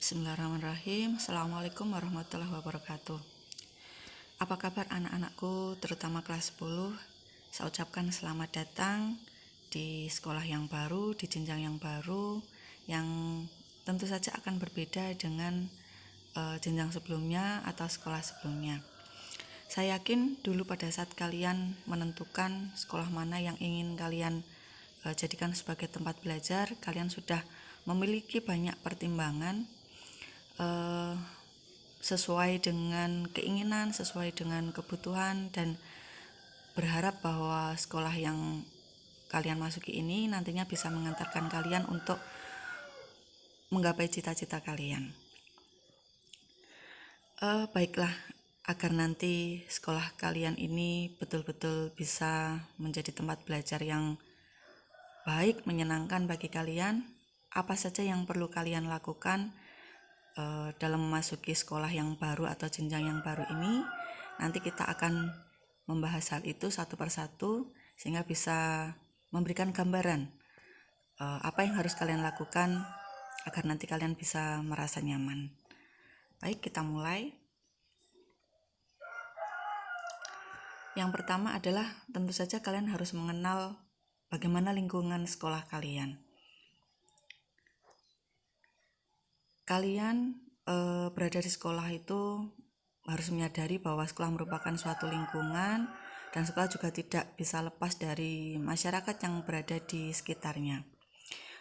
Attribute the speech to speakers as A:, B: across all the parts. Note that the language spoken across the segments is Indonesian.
A: Bismillahirrahmanirrahim. Assalamualaikum warahmatullahi wabarakatuh. Apa kabar anak-anakku, terutama kelas 10? Saya ucapkan selamat datang di sekolah yang baru, di jenjang yang baru, yang tentu saja akan berbeda dengan jenjang sebelumnya atau sekolah sebelumnya. Saya yakin dulu pada saat kalian menentukan sekolah mana yang ingin kalian jadikan sebagai tempat belajar, kalian sudah memiliki banyak pertimbangan sesuai dengan keinginan, sesuai dengan kebutuhan, dan berharap bahwa sekolah yang kalian masuki ini nantinya bisa mengantarkan kalian untuk menggapai cita-cita kalian. Baiklah, agar nanti sekolah kalian ini betul-betul bisa menjadi tempat belajar yang baik, menyenangkan bagi kalian. Apa saja yang perlu kalian lakukan dalam memasuki sekolah yang baru atau jenjang yang baru ini? Nanti kita akan membahas hal itu satu persatu sehingga bisa memberikan gambaran apa yang harus kalian lakukan agar nanti kalian bisa merasa nyaman. Baik, kita mulai. Yang pertama adalah tentu saja kalian harus mengenal bagaimana lingkungan sekolah kalian. Kalian berada di sekolah itu harus menyadari bahwa sekolah merupakan suatu lingkungan dan sekolah juga tidak bisa lepas dari masyarakat yang berada di sekitarnya.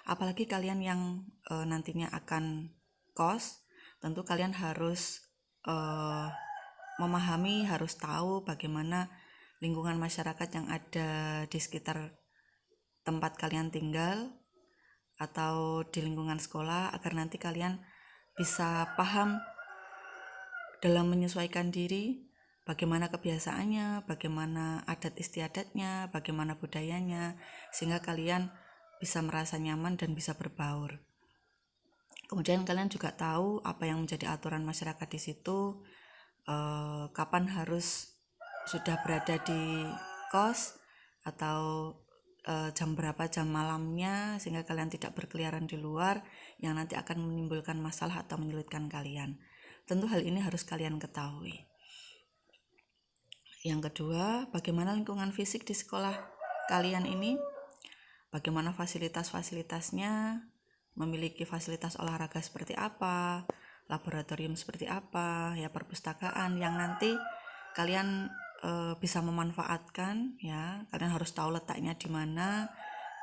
A: Apalagi kalian yang nantinya akan kos, tentu kalian harus memahami, harus tahu bagaimana lingkungan masyarakat yang ada di sekitar tempat kalian tinggal atau di lingkungan sekolah, agar nanti kalian bisa paham dalam menyesuaikan diri, bagaimana kebiasaannya, bagaimana adat istiadatnya, bagaimana budayanya, sehingga kalian bisa merasa nyaman dan bisa berbaur. Kemudian kalian juga tahu apa yang menjadi aturan masyarakat di situ, kapan harus sudah berada di kos atau jam berapa jam malamnya, sehingga kalian tidak berkeliaran di luar yang nanti akan menimbulkan masalah atau menyulitkan kalian. Tentu hal ini harus kalian ketahui. Yang kedua, bagaimana lingkungan fisik di sekolah kalian ini? Bagaimana fasilitas-fasilitasnya? Memiliki fasilitas olahraga seperti apa? Laboratorium seperti apa? Ya, perpustakaan yang nanti kalian bisa memanfaatkan, ya. Kalian harus tahu letaknya di mana,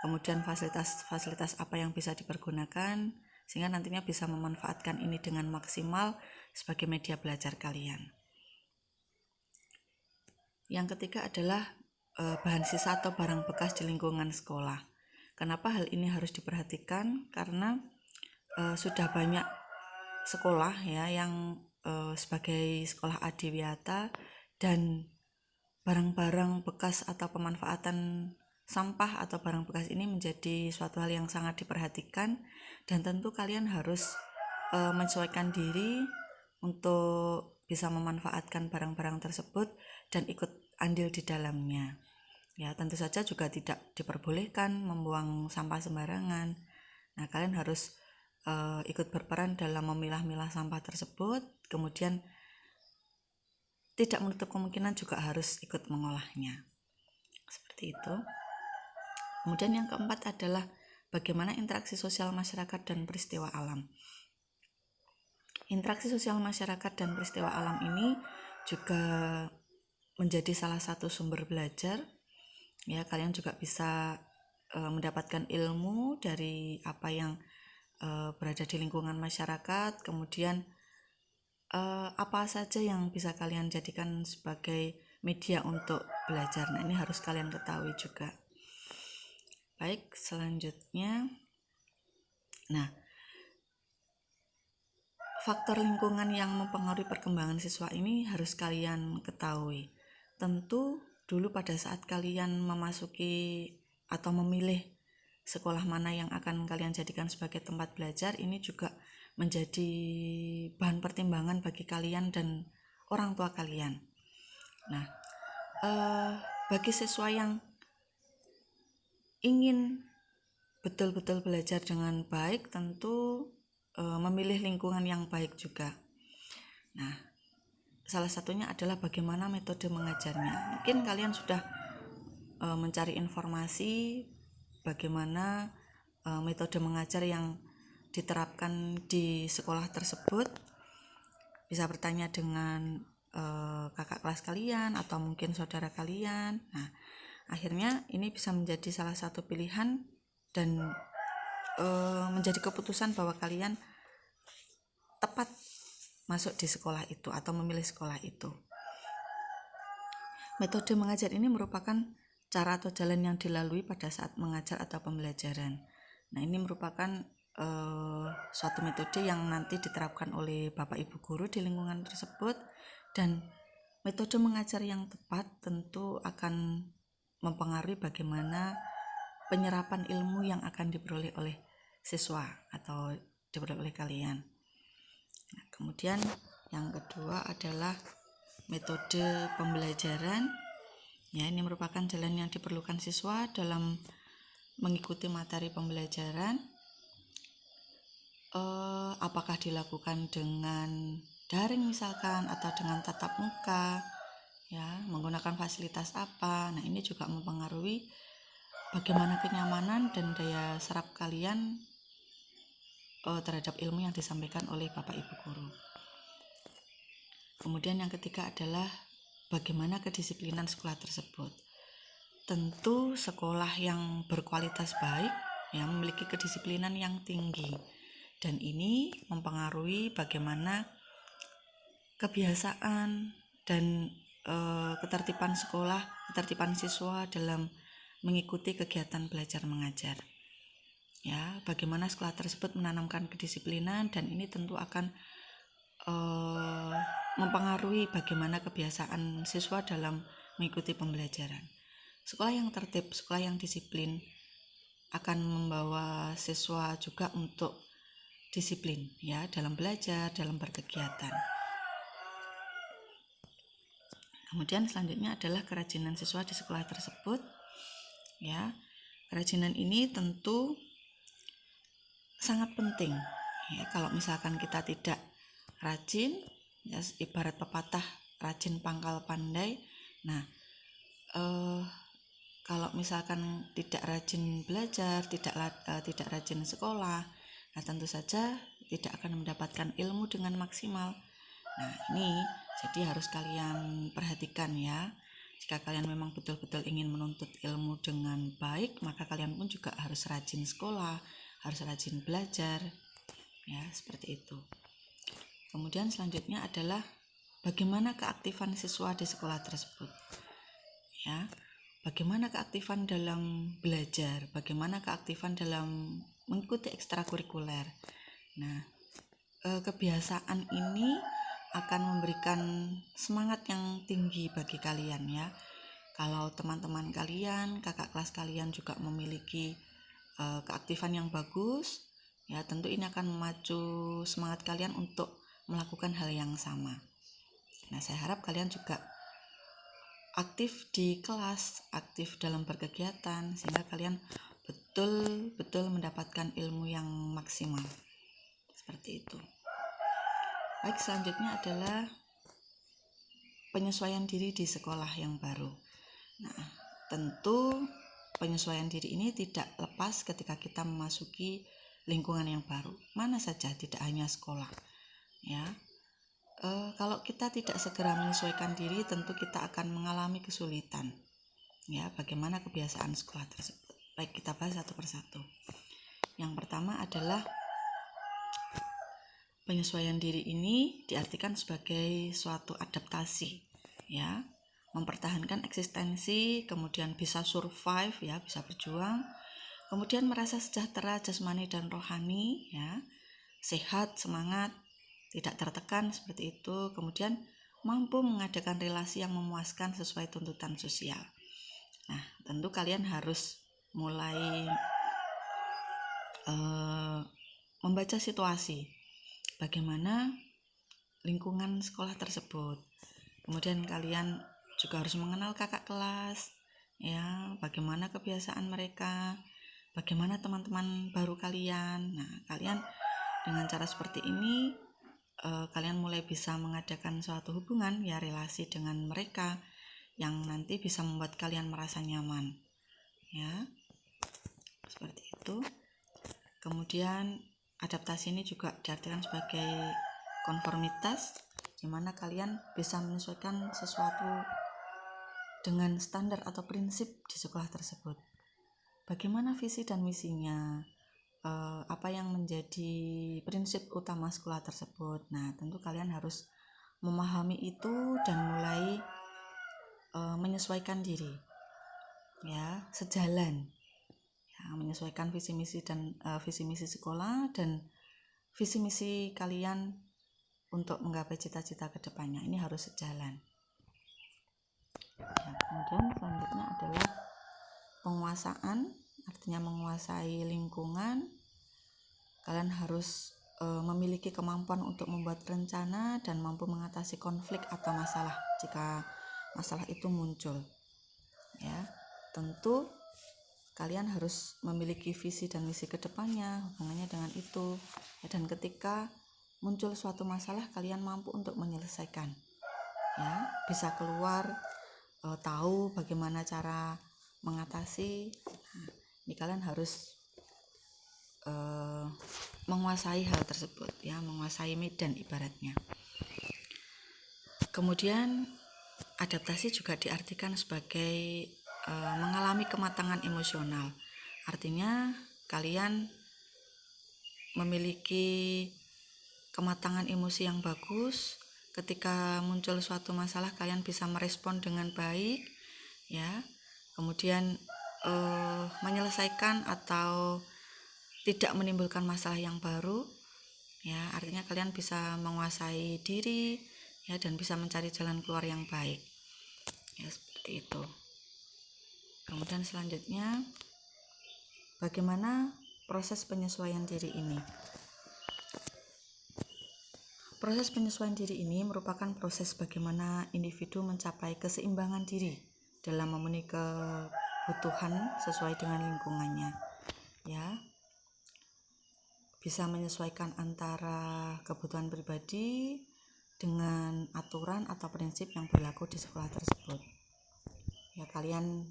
A: kemudian fasilitas-fasilitas apa yang bisa dipergunakan, sehingga nantinya bisa memanfaatkan ini dengan maksimal sebagai media belajar kalian. Yang ketiga adalah bahan sisa atau barang bekas di lingkungan sekolah. Kenapa hal ini harus diperhatikan? Karena sudah banyak sekolah ya yang sebagai sekolah adiwiyata, dan barang-barang bekas atau pemanfaatan sampah atau barang bekas ini menjadi suatu hal yang sangat diperhatikan, dan tentu kalian harus menyesuaikan diri untuk bisa memanfaatkan barang-barang tersebut dan ikut andil di dalamnya. Ya, tentu saja juga tidak diperbolehkan membuang sampah sembarangan. Nah, kalian harus ikut berperan dalam memilah-milah sampah tersebut, kemudian tidak menutup kemungkinan juga harus ikut mengolahnya. Seperti itu. Kemudian yang keempat adalah bagaimana interaksi sosial masyarakat dan peristiwa alam. Interaksi sosial masyarakat dan peristiwa alam ini juga menjadi salah satu sumber belajar. Ya, kalian juga bisa mendapatkan ilmu dari apa yang berada di lingkungan masyarakat, kemudian apa saja yang bisa kalian jadikan sebagai media untuk belajar. Nah, ini harus kalian ketahui juga. Baik, selanjutnya. Nah, faktor lingkungan yang mempengaruhi perkembangan siswa ini harus kalian ketahui. Tentu dulu pada saat kalian memasuki atau memilih sekolah mana yang akan kalian jadikan sebagai tempat belajar, ini juga menjadi bahan pertimbangan bagi kalian dan orang tua kalian. Nah, bagi siswa yang ingin betul-betul belajar dengan baik, tentu memilih lingkungan yang baik juga. Nah, salah satunya adalah bagaimana metode mengajarnya. Mungkin kalian sudah mencari informasi bagaimana metode mengajar yang diterapkan di sekolah tersebut. Bisa bertanya dengan kakak kelas kalian atau mungkin saudara kalian. Nah, akhirnya ini bisa menjadi salah satu pilihan dan menjadi keputusan bahwa kalian tepat masuk di sekolah itu atau memilih sekolah itu. Metode mengajar ini merupakan cara atau jalan yang dilalui pada saat mengajar atau pembelajaran. Nah, ini merupakan suatu metode yang nanti diterapkan oleh Bapak Ibu guru di lingkungan tersebut, dan metode mengajar yang tepat tentu akan mempengaruhi bagaimana penyerapan ilmu yang akan diperoleh oleh siswa atau diperoleh oleh kalian. Nah, kemudian yang kedua adalah metode pembelajaran. Ya, ini merupakan jalan yang diperlukan siswa dalam mengikuti materi pembelajaran. Apakah dilakukan dengan daring misalkan atau dengan tatap muka, ya, menggunakan fasilitas apa. Nah, ini juga mempengaruhi bagaimana kenyamanan dan daya serap kalian terhadap ilmu yang disampaikan oleh Bapak Ibu guru. Kemudian yang ketiga adalah bagaimana kedisiplinan sekolah tersebut. Tentu sekolah yang berkualitas baik ya memiliki kedisiplinan yang tinggi, dan ini mempengaruhi bagaimana kebiasaan dan ketertiban sekolah, ketertiban siswa dalam mengikuti kegiatan belajar mengajar. Ya, bagaimana sekolah tersebut menanamkan kedisiplinan, dan ini tentu akan mempengaruhi bagaimana kebiasaan siswa dalam mengikuti pembelajaran. Sekolah yang tertib, sekolah yang disiplin akan membawa siswa juga untuk disiplin ya dalam belajar, dalam berkegiatan. Kemudian selanjutnya adalah kerajinan siswa di sekolah tersebut. Ya, kerajinan ini tentu sangat penting. Ya, kalau misalkan kita tidak rajin, ya, ibarat pepatah rajin pangkal pandai. Nah, kalau misalkan tidak rajin belajar, tidak rajin sekolah, nah tentu saja tidak akan mendapatkan ilmu dengan maksimal. Nah, ini jadi harus kalian perhatikan ya. Jika kalian memang betul-betul ingin menuntut ilmu dengan baik, maka kalian pun juga harus rajin sekolah, harus rajin belajar. Ya, seperti itu. Kemudian selanjutnya adalah bagaimana keaktifan siswa di sekolah tersebut. Ya, bagaimana keaktifan dalam belajar, bagaimana keaktifan dalam mengikuti ekstrakurikuler. Nah, kebiasaan ini akan memberikan semangat yang tinggi bagi kalian ya. Kalau teman-teman kalian, kakak kelas kalian juga memiliki keaktifan yang bagus, ya tentu ini akan memacu semangat kalian untuk melakukan hal yang sama. Nah, saya harap kalian juga aktif di kelas, aktif dalam berkegiatan, sehingga kalian betul-betul mendapatkan ilmu yang maksimal. Seperti itu. Baik, selanjutnya adalah penyesuaian diri di sekolah yang baru. Nah, tentu penyesuaian diri ini tidak lepas ketika kita memasuki lingkungan yang baru. Mana saja, tidak hanya sekolah. Ya, kalau kita tidak segera menyesuaikan diri, tentu kita akan mengalami kesulitan. Ya, bagaimana kebiasaan sekolah tersebut. Baik, kita bahas satu persatu. Yang pertama adalah penyesuaian diri ini diartikan sebagai suatu adaptasi, ya, mempertahankan eksistensi, kemudian bisa survive, ya, bisa berjuang, kemudian merasa sejahtera jasmani dan rohani, ya, sehat, semangat, tidak tertekan seperti itu, kemudian mampu mengadakan relasi yang memuaskan sesuai tuntutan sosial. Nah, tentu kalian harus mulai membaca situasi. Bagaimana lingkungan sekolah tersebut. Kemudian kalian juga harus mengenal kakak kelas, ya, bagaimana kebiasaan mereka, bagaimana teman-teman baru kalian. Nah, kalian Dengan cara seperti ini kalian mulai bisa mengadakan suatu hubungan, ya, relasi dengan mereka yang nanti bisa membuat kalian merasa nyaman, ya, seperti itu. Kemudian adaptasi ini juga diartikan sebagai konformitas, di mana kalian bisa menyesuaikan sesuatu dengan standar atau prinsip di sekolah tersebut. Bagaimana visi dan misinya, apa yang menjadi prinsip utama sekolah tersebut. Nah, tentu kalian harus memahami itu dan mulai menyesuaikan diri, ya, sejalan, ya, menyesuaikan visi misi dan visi misi sekolah dan visi misi kalian untuk menggapai cita-cita kedepannya. Ini harus sejalan. Ya, kemudian selanjutnya adalah penguasaan, artinya menguasai lingkungan. Kalian harus memiliki kemampuan untuk membuat rencana dan mampu mengatasi konflik atau masalah jika masalah itu muncul, ya. Tentu kalian harus memiliki visi dan misi kedepannya hubungannya dengan itu, ya, dan ketika muncul suatu masalah kalian mampu untuk menyelesaikan, ya, bisa keluar, tahu bagaimana cara mengatasi. Nah, ini kalian harus menguasai hal tersebut, ya, menguasai medan ibaratnya. Kemudian adaptasi juga diartikan sebagai mengalami kematangan emosional. Artinya kalian memiliki kematangan emosi yang bagus. Ketika muncul suatu masalah kalian bisa merespon dengan baik, ya. Kemudian menyelesaikan atau tidak menimbulkan masalah yang baru, ya, artinya kalian bisa menguasai diri, ya, dan bisa mencari jalan keluar yang baik, ya, seperti itu. Kemudian selanjutnya, bagaimana proses penyesuaian diri ini? Proses penyesuaian diri ini merupakan proses bagaimana individu mencapai keseimbangan diri dalam memenuhi kebutuhan sesuai dengan lingkungannya, ya. Bisa menyesuaikan antara kebutuhan pribadi dengan aturan atau prinsip yang berlaku di sekolah tersebut. Ya, kalian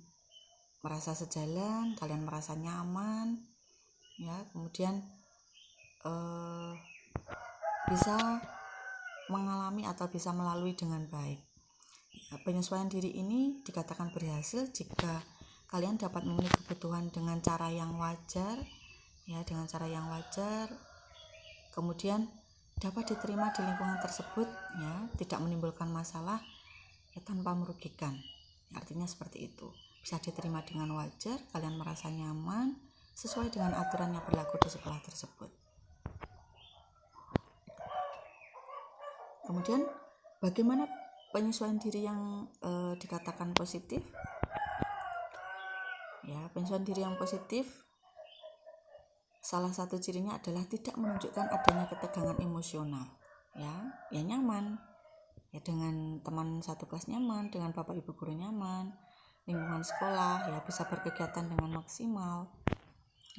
A: merasa sejalan, kalian merasa nyaman, ya, kemudian bisa mengalami atau bisa melalui dengan baik. Ya, penyesuaian diri ini dikatakan berhasil jika kalian dapat memenuhi kebutuhan dengan cara yang wajar, ya, dengan cara yang wajar, kemudian dapat diterima di lingkungan tersebut, ya, tidak menimbulkan masalah, ya, tanpa merugikan, ya, artinya seperti itu. Bisa diterima dengan wajar, kalian merasa nyaman sesuai dengan aturan yang berlaku di sekolah tersebut. Kemudian bagaimana penyesuaian diri yang dikatakan positif? Ya, penyesuaian diri yang positif salah satu cirinya adalah tidak menunjukkan adanya ketegangan emosional, ya nyaman, ya, dengan teman satu kelas nyaman, dengan bapak ibu guru nyaman, lingkungan sekolah, ya, bisa berkegiatan dengan maksimal,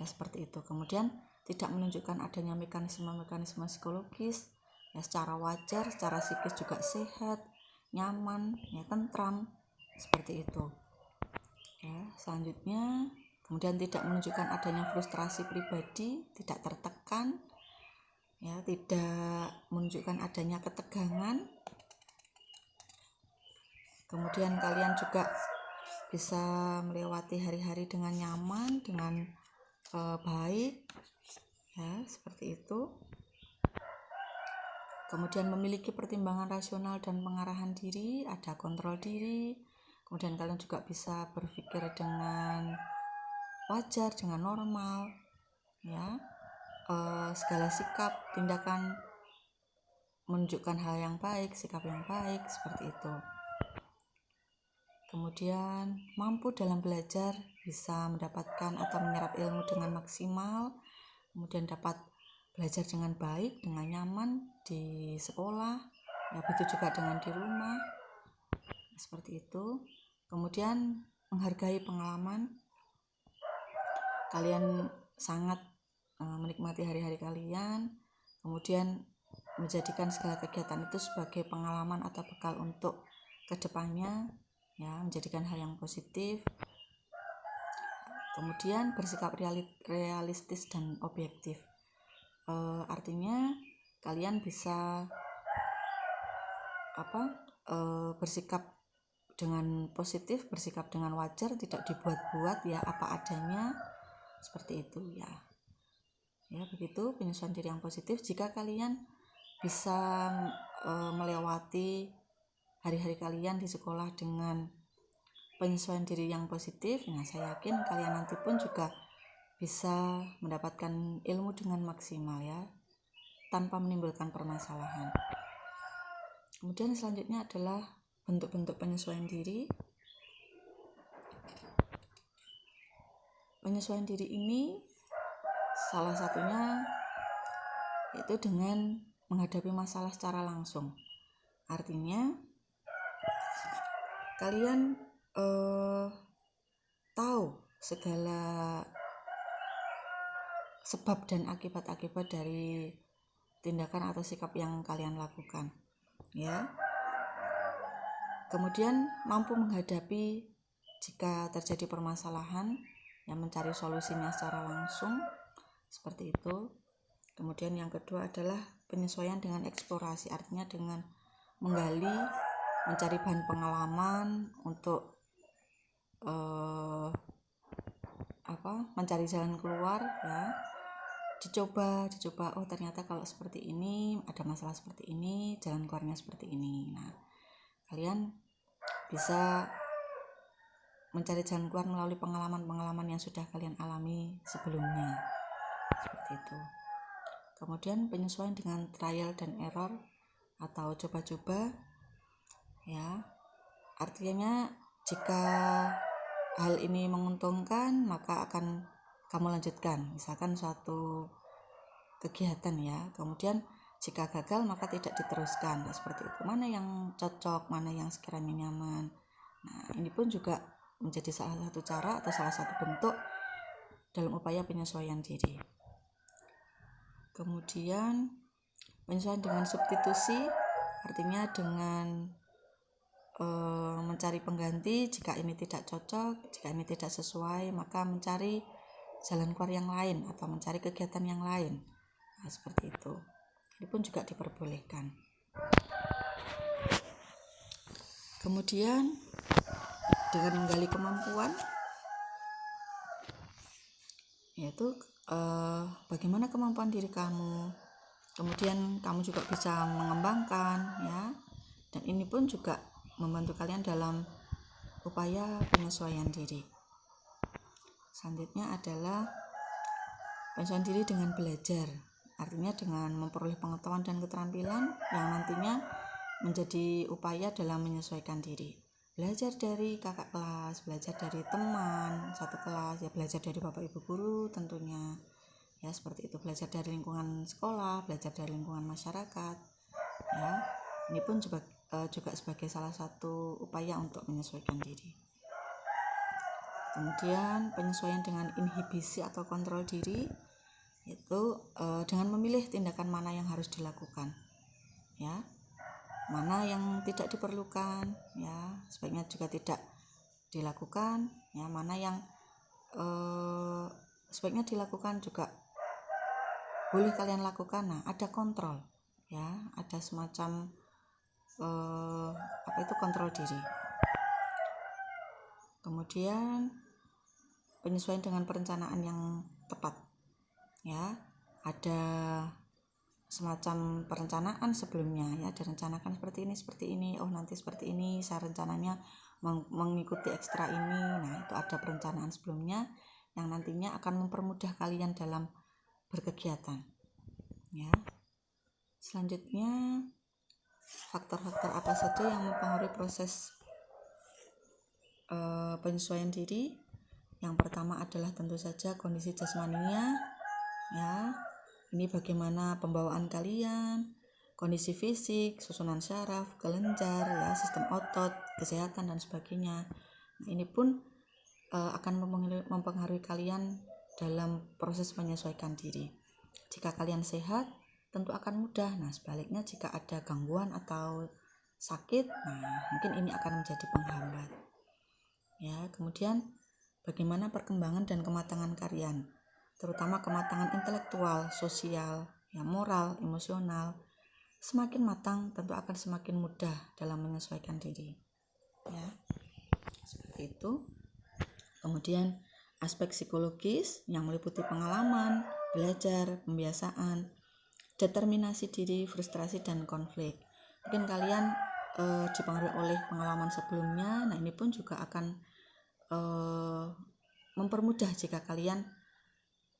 A: ya, seperti itu. Kemudian tidak menunjukkan adanya mekanisme psikologis, ya, secara wajar, secara psikis juga sehat, nyaman, ya, tentram, seperti itu, ya. Selanjutnya, kemudian tidak menunjukkan adanya frustrasi pribadi, tidak tertekan, ya, tidak menunjukkan adanya ketegangan. Kemudian kalian juga bisa melewati hari-hari dengan nyaman, dengan baik, ya, seperti itu. Kemudian memiliki pertimbangan rasional dan pengarahan diri, ada kontrol diri. Kemudian kalian juga bisa berpikir dengan wajar, dengan normal, ya, segala sikap, tindakan menunjukkan hal yang baik, sikap yang baik, seperti itu. Kemudian mampu dalam belajar, bisa mendapatkan atau menyerap ilmu dengan maksimal, kemudian dapat belajar dengan baik, dengan nyaman di sekolah, ya, begitu juga dengan di rumah, seperti itu. Kemudian menghargai pengalaman, kalian sangat menikmati hari-hari kalian, kemudian menjadikan segala kegiatan itu sebagai pengalaman atau bekal untuk kedepannya, ya, menjadikan hal yang positif. Kemudian bersikap realistis dan objektif. Artinya kalian bisa bersikap dengan positif, bersikap dengan wajar, tidak dibuat-buat, ya, apa adanya, seperti itu, ya. Ya, begitu penyesuaian diri yang positif. Jika kalian bisa melewati hari-hari kalian di sekolah dengan penyesuaian diri yang positif, nah saya yakin kalian nanti pun juga bisa mendapatkan ilmu dengan maksimal, ya, tanpa menimbulkan permasalahan. Kemudian selanjutnya adalah bentuk-bentuk penyesuaian diri. Penyesuaian diri ini salah satunya yaitu dengan menghadapi masalah secara langsung. Artinya kalian tahu segala sebab dan akibat-akibat dari tindakan atau sikap yang kalian lakukan, ya. Kemudian mampu menghadapi jika terjadi permasalahan, yang mencari solusinya secara langsung, seperti itu. Kemudian yang kedua adalah penyesuaian dengan eksplorasi, artinya dengan menggali, mencari bahan pengalaman untuk mencari jalan keluar, ya. Dicoba, oh ternyata kalau seperti ini, ada masalah seperti ini, jalan keluarnya seperti ini. Nah, kalian bisa mencari jalan keluar melalui pengalaman-pengalaman yang sudah kalian alami sebelumnya, seperti itu. Kemudian penyesuaian dengan trial dan error atau coba-coba, ya. Artinya jika hal ini menguntungkan, maka akan kamu lanjutkan, misalkan suatu kegiatan, ya. Kemudian jika gagal, maka tidak diteruskan. Nah, seperti itu. Mana yang cocok, mana yang sekiranya nyaman. Nah, ini pun juga menjadi salah satu cara atau salah satu bentuk dalam upaya penyesuaian diri. Kemudian penyesuaian dengan substitusi, artinya dengan mencari pengganti jika ini tidak cocok, jika ini tidak sesuai, maka mencari jalan keluar yang lain atau mencari kegiatan yang lain. Nah, seperti itu. Ini pun juga diperbolehkan. Kemudian dengan menggali kemampuan, yaitu bagaimana kemampuan diri kamu, kemudian kamu juga bisa mengembangkan, ya. Dan ini pun juga membantu kalian dalam upaya penyesuaian diri. Selanjutnya adalah penyesuaian diri dengan belajar, artinya dengan memperoleh pengetahuan dan keterampilan yang nantinya menjadi upaya dalam menyesuaikan diri. Belajar dari kakak kelas, belajar dari teman satu kelas, ya, belajar dari bapak ibu guru tentunya, ya, seperti itu. Belajar dari lingkungan sekolah, belajar dari lingkungan masyarakat, ya. Ini pun juga sebagai salah satu upaya untuk menyesuaikan diri. Kemudian penyesuaian dengan inhibisi atau kontrol diri, yaitu dengan memilih tindakan mana yang harus dilakukan, ya, mana yang tidak diperlukan, ya, sebaiknya juga tidak dilakukan, ya, mana yang sebaiknya dilakukan juga boleh kalian lakukan. Nah, ada kontrol, ya, ada semacam kontrol diri. Kemudian penyesuaian dengan perencanaan yang tepat, ya, ada semacam perencanaan sebelumnya, ya, direncanakan seperti ini, oh nanti seperti ini, saya rencananya mengikuti ekstra ini. Nah, itu ada perencanaan sebelumnya yang nantinya akan mempermudah kalian dalam berkegiatan, ya. Selanjutnya, faktor-faktor apa saja yang mempengaruhi proses penyesuaian diri? Yang pertama adalah tentu saja kondisi jasmaninya, ya. Ini bagaimana pembawaan kalian, kondisi fisik, susunan syaraf, kelenjar, ya, sistem otot, kesehatan dan sebagainya. Nah, ini pun akan mempengaruhi kalian dalam proses menyesuaikan diri. Jika kalian sehat, tentu akan mudah. Nah, sebaliknya jika ada gangguan atau sakit, nah mungkin ini akan menjadi penghambat. Ya, kemudian bagaimana perkembangan dan kematangan kalian, terutama kematangan intelektual, sosial, ya, moral, emosional. Semakin matang tentu akan semakin mudah dalam menyesuaikan diri. Ya, seperti itu. Kemudian aspek psikologis yang meliputi pengalaman, belajar, pembiasaan, determinasi diri, frustrasi, dan konflik. Mungkin kalian dipengaruhi oleh pengalaman sebelumnya. Nah, ini pun juga akan mempermudah jika kalian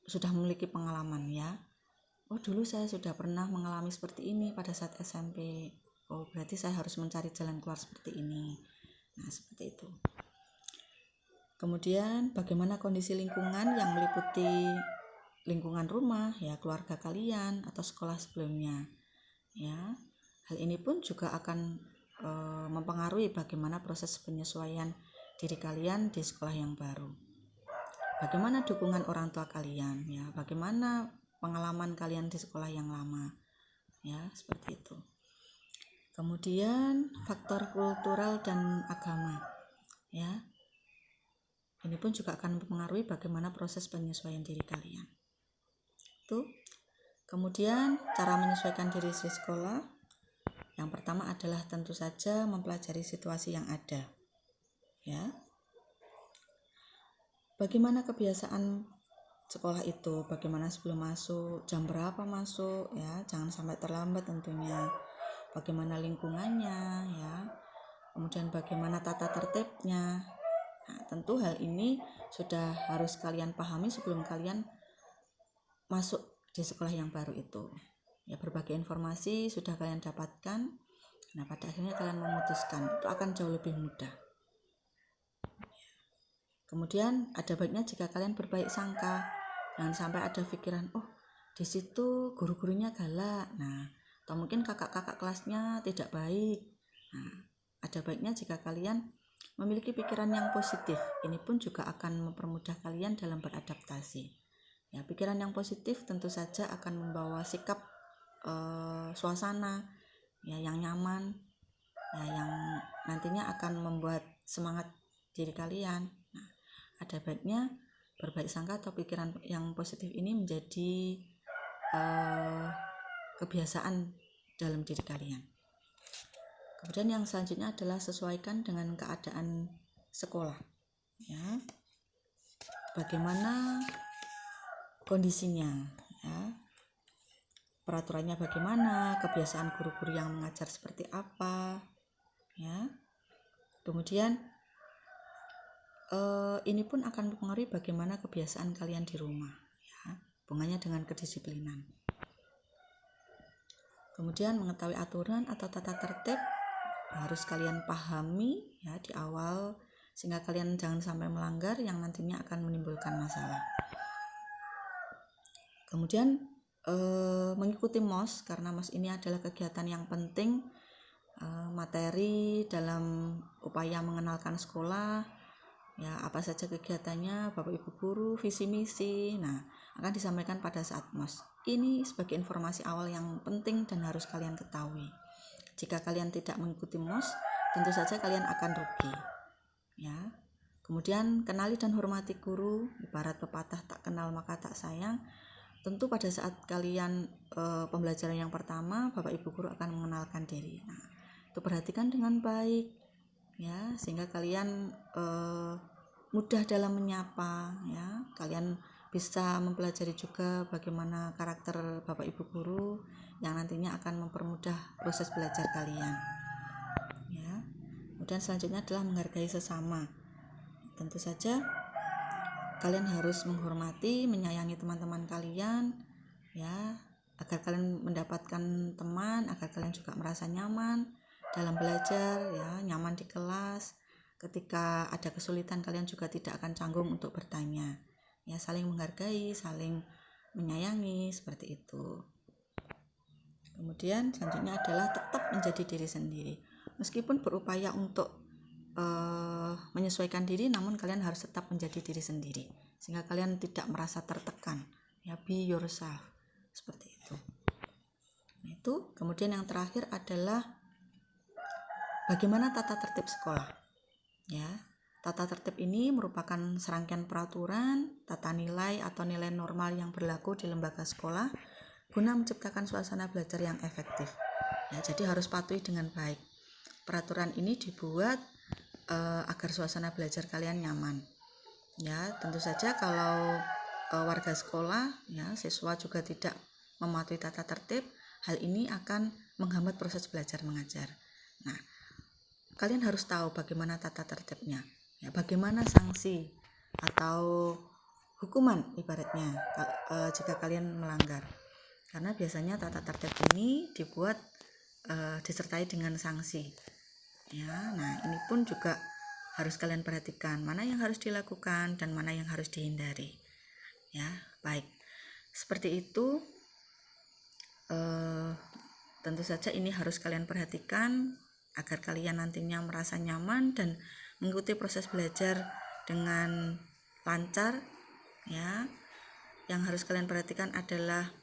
A: sudah memiliki pengalaman, ya. Oh, dulu saya sudah pernah mengalami seperti ini pada saat SMP. Oh, berarti saya harus mencari jalan keluar seperti ini. Nah, seperti itu. Kemudian bagaimana kondisi lingkungan yang meliputi lingkungan rumah, ya, keluarga kalian atau sekolah sebelumnya. Ya, hal ini pun juga akan mempengaruhi bagaimana proses penyesuaian diri kalian di sekolah yang baru. Bagaimana dukungan orang tua kalian, ya, bagaimana pengalaman kalian di sekolah yang lama, ya, seperti itu. Kemudian faktor kultural dan agama, ya, ini pun juga akan mempengaruhi bagaimana proses penyesuaian diri kalian. Itu. Kemudian cara menyesuaikan diri di sekolah, yang pertama adalah tentu saja mempelajari situasi yang ada, ya. Bagaimana kebiasaan sekolah itu, bagaimana sebelum masuk, jam berapa masuk, ya, jangan sampai terlambat tentunya. Bagaimana lingkungannya, ya. Kemudian bagaimana tata tertibnya. Nah, tentu hal ini sudah harus kalian pahami sebelum kalian masuk di sekolah yang baru itu. Ya, berbagai informasi sudah kalian dapatkan. Nah, pada akhirnya kalian memutuskan, itu akan jauh lebih mudah. Kemudian ada baiknya jika kalian berbaik sangka, jangan sampai ada pikiran, oh, di situ guru-gurunya galak, nah, atau mungkin kakak-kakak kelasnya tidak baik. Nah, ada baiknya jika kalian memiliki pikiran yang positif. Ini pun juga akan mempermudah kalian dalam beradaptasi. Ya, pikiran yang positif tentu saja akan membawa sikap suasana, ya, yang nyaman, ya, yang nantinya akan membuat semangat diri kalian. Nah, ada baiknya berbaik sangka atau pikiran yang positif ini menjadi kebiasaan dalam diri kalian. Kemudian yang selanjutnya adalah sesuaikan dengan keadaan sekolah, ya. Bagaimana kondisinya, ya. Peraturannya bagaimana, kebiasaan guru-guru yang mengajar seperti apa, ya. Kemudian ini pun akan mempengaruhi bagaimana kebiasaan kalian di rumah, ya, hubungannya dengan kedisiplinan. Kemudian mengetahui aturan atau tata tertib harus kalian pahami, ya, di awal, sehingga kalian jangan sampai melanggar yang nantinya akan menimbulkan masalah. Kemudian mengikuti MOS, karena MOS ini adalah kegiatan yang penting, materi dalam upaya mengenalkan sekolah, ya, apa saja kegiatannya, Bapak Ibu guru, visi misi, nah, akan disampaikan pada saat MOS. Ini sebagai informasi awal yang penting dan harus kalian ketahui. Jika kalian tidak mengikuti MOS, tentu saja kalian akan rugi, ya. Kemudian kenali dan hormati guru, ibarat pepatah tak kenal maka tak sayang. Tentu pada saat kalian pembelajaran yang pertama, Bapak Ibu guru akan mengenalkan diri. Nah, itu perhatikan dengan baik, ya, sehingga kalian mudah dalam menyapa, ya. Kalian bisa mempelajari juga bagaimana karakter Bapak Ibu guru yang nantinya akan mempermudah proses belajar kalian, ya. Kemudian selanjutnya adalah menghargai sesama. Tentu saja kalian harus menghormati, menyayangi teman-teman kalian, ya, agar kalian mendapatkan teman, agar kalian juga merasa nyaman dalam belajar, ya, nyaman di kelas. Ketika ada kesulitan kalian juga tidak akan canggung untuk bertanya, ya, saling menghargai, saling menyayangi, seperti itu. Kemudian selanjutnya adalah tetap menjadi diri sendiri. Meskipun berupaya untuk menyesuaikan diri, namun kalian harus tetap menjadi diri sendiri sehingga kalian tidak merasa tertekan, ya, be yourself, seperti itu. itu. Kemudian yang terakhir adalah bagaimana tata tertib sekolah. Ya, tata tertib ini merupakan serangkaian peraturan, tata nilai atau nilai normal yang berlaku di lembaga sekolah guna menciptakan suasana belajar yang efektif. Ya, jadi harus patuhi dengan baik. Peraturan ini dibuat agar suasana belajar kalian nyaman. Ya, tentu saja kalau warga sekolah, ya, siswa juga tidak mematuhi tata tertib, hal ini akan menghambat proses belajar mengajar. Nah, kalian harus tahu bagaimana tata tertibnya, ya, bagaimana sanksi atau hukuman ibaratnya jika kalian melanggar. Karena biasanya tata tertib ini dibuat disertai dengan sanksi. Ya, nah ini pun juga harus kalian perhatikan mana yang harus dilakukan dan mana yang harus dihindari. Ya, baik. Seperti itu. Tentu saja ini harus kalian perhatikan agar kalian nantinya merasa nyaman dan mengikuti proses belajar dengan lancar. Ya, yang harus kalian perhatikan adalah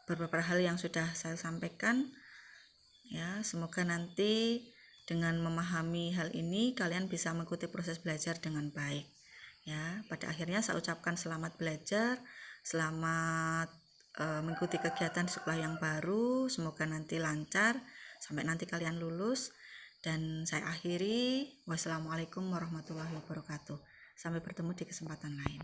A: beberapa hal yang sudah saya sampaikan. Ya, semoga nanti dengan memahami hal ini kalian bisa mengikuti proses belajar dengan baik. Ya, pada akhirnya saya ucapkan selamat belajar, selamat mengikuti kegiatan di sekolah yang baru. Semoga nanti lancar sampai nanti kalian lulus. Dan saya akhiri, wassalamualaikum warahmatullahi wabarakatuh. Sampai bertemu di kesempatan lain.